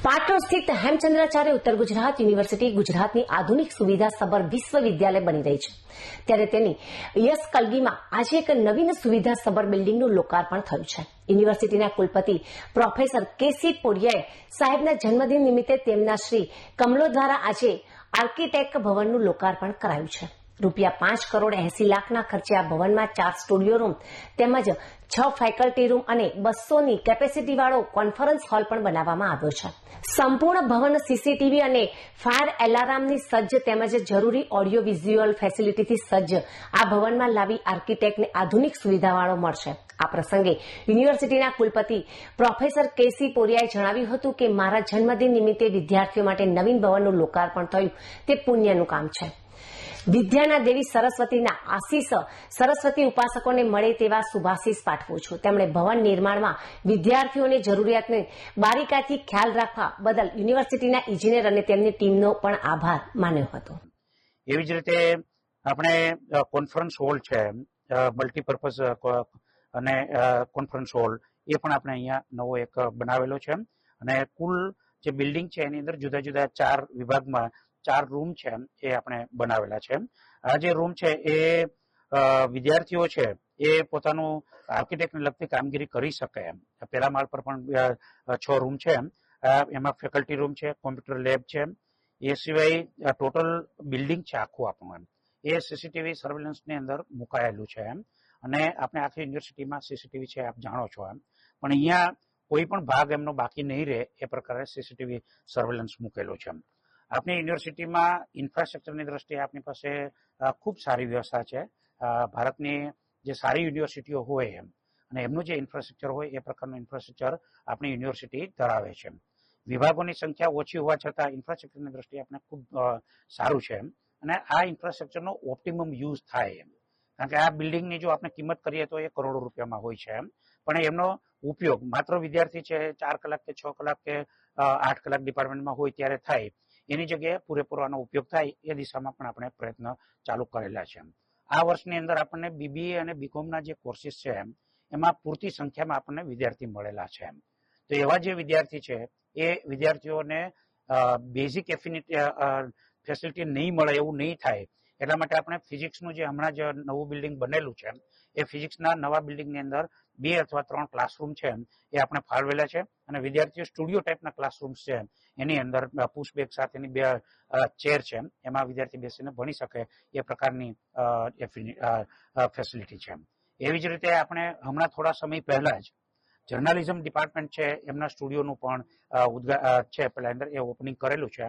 પાટણ સ્થિત હેમચંદ્રાચાર્ય ઉત્તર ગુજરાત યુનિવર્સિટી ગુજરાતની આધુનિક સુવિધા સભર વિશ્વવિદ્યાલય બની રહી છે, ત્યારે તેની યસ કલગીમાં આજે એક નવીન સુવિધા સભર બિલ્ડિંગનું લોકાર્પણ થયું છે. યુનિવર્સિટીના કુલપતિ પ્રોફેસર કેસી પોડિયાએ સાહેબના જન્મદિન નિમિત્તે તેમના શ્રી કમલો દ્વારા આજે આર્કિટેક્ટ ભવનનું લોકાર્પણ કરાયું છે. ₹5 કરોડ 80 લાખના ખર્ચે આ ભવનમાં 4 સ્ટુડિયો રૂમ તેમજ 6 ફેકલ્ટી રૂમ અને 200ની કેપેસિટીવાળો કોન્ફરન્સ હોલ પણ બનાવવામાં આવ્યો છે. સંપૂર્ણ ભવન સીસીટીવી અને ફાયર એલાર્મની સજ્જ તેમજ જરૂરી ઓડિયો વિઝ્યુઅલ ફેસિલિટીથી સજ્જ આ ભવનમાં લાવી આર્કિટેક્ટને આધુનિક સુવિધાવાળો મળશે. આ પ્રસંગે યુનિવર્સિટીના કુલપતિ પ્રોફેસર કેસી પોરિયાએ જણાવ્યું હતું કે મારા જન્મદિન નિમિત્તે વિદ્યાર્થીઓ માટે નવીન ભવનનું લોકાર્પણ થયું તે પુણ્યનું કામ છે. વિદ્યાના દેવી સરસ્વતીના આશીષ સરસ્વતી ઉપાસકોને મળે તેવા શુભાશીષ પાઠવું છું. તેમણે ભવન નિર્માણમાં વિદ્યાર્થીઓની જરૂરિયાતને બારીકાઈથી ખ્યાલ રાખવા બદલ યુનિવર્સિટીના ઇજનેર અને તેમની ટીમનો પણ આભાર માન્યો હતો. એવી જ રીતે આપણે કોન્ફરન્સ હોલ છે, મલ્ટીપર્પઝ અને કોન્ફરન્સ હોલ એ પણ આપણે અહીંયા નવો એક બનાવેલો છે અને કુલ જે બિલ્ડિંગ છે એની અંદર જુદા જુદા 4 વિભાગમાં 4 રૂમ છે એ આપણે બનાવેલા છે. આ જે રૂમ છે એ વિદ્યાર્થીઓ છે એ પોતાનું આર્કિટેક્ટને લગતી કામગીરી કરી શકે એમ. પહેલા માળ પર પણ 6 રૂમ છે, એમાં ફેકલ્ટી રૂમ છે, કોમ્પ્યુટર લેબ છે. એ સિવાય ટોટલ બિલ્ડિંગ છે આખું આપણું એ સીસીટીવી સર્વેલન્સની અંદર મુકાયેલું છે એમ. અને આપણે આખી યુનિવર્સિટીમાં સીસીટીવી છે આપ જાણો છો એમ, પણ અહીંયા કોઈ પણ ભાગ એમનો બાકી નહીં રહે એ પ્રકારે સીસીટીવી સર્વેલન્સ મૂકેલો છે. આપણી યુનિવર્સિટીમાં ઇન્ફ્રાસ્ટ્રક્ચરની દ્રષ્ટિએ આપણી પાસે ખૂબ સારી વ્યવસ્થા છે. ભારતની જે સારી યુનિવર્સિટીઓ હોય એમ અને એમનું જે ઇન્ફ્રાસ્ટ્રક્ચર હોય એ પ્રકારનું ઇન્ફ્રાસ્ટ્રક્ચર આપણી યુનિવર્સિટી ધરાવે છે. વિભાગોની સંખ્યા ઓછી હોવા છતાં ઇન્ફ્રાસ્ટ્રક્ચરની દ્રષ્ટિએ આપણે ખૂબ સારું છે અને આ ઇન્ફ્રાસ્ટ્રક્ચરનો ઓપ્ટિમમ યુઝ થાય એમ. કારણ કે આ બિલ્ડિંગની જો આપણે કિંમત કરીએ તો એ કરોડો રૂપિયામાં હોય છે એમ, પણ એમનો ઉપયોગ માત્ર વિદ્યાર્થી છે 4 કલાક કે 6 કલાક કે 8 કલાક ડિપાર્ટમેન્ટમાં હોય ત્યારે થાય, એની જગ્યાએ પૂરેપૂરો આનો ઉપયોગ થાય એ દિશામાં પણ આપણે પ્રયત્ન ચાલુ કરેલા છે. આ વર્ષની અંદર આપણને બીબીએ અને બીકોમના જે કોર્સીસ છે એમાં પૂરતી સંખ્યામાં આપણને વિદ્યાર્થી મળેલા છે. તો એવા જે વિદ્યાર્થી છે એ વિદ્યાર્થીઓને બેઝિક ફેસિલિટી નહીં મળે એવું નહીં થાય એટલા માટે આપણે ફિઝિક્સનું જે હમણાં જ નવું બિલ્ડિંગ બનેલું છે એ ફિઝિક્સના નવા બિલ્ડિંગની અંદર 2 અથવા 3 ક્લાસરૂમ છે એ આપણે ફાળવેલા છે અને વિદ્યાર્થીઓ સ્ટુડિયો ટાઈપના ક્લાસરૂમ્સ છે એની અંદર પુશ બેગ સાથેની 2 ચેર છે, એમાં વિદ્યાર્થી બેસીને ભણી શકે એ પ્રકારની ફેસિલિટી છે. એવી જ રીતે આપણે હમણાં થોડા સમય પહેલા જ જર્નાલિઝમ ડિપાર્ટમેન્ટ છે એમના સ્ટુડિયોનું પણ છે પેલા અંદર એ ઓપનિંગ કરેલું છે.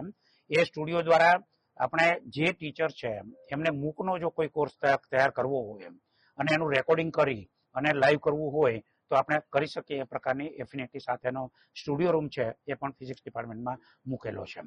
એ સ્ટુડિયો દ્વારા આપણે જે ટીચર છે એમને મૂકનો જો કોઈ કોર્સ તૈયાર કરવો હોય એમ અને એનું રેકોર્ડિંગ કરી અને લાઈવ કરવું હોય તો આપણે કરી શકીએ એ પ્રકારની એફિનિટી સાથેનો સ્ટુડિયો રૂમ છે એ પણ ફિઝિક્સ ડિપાર્ટમેન્ટમાં મૂકેલો છે.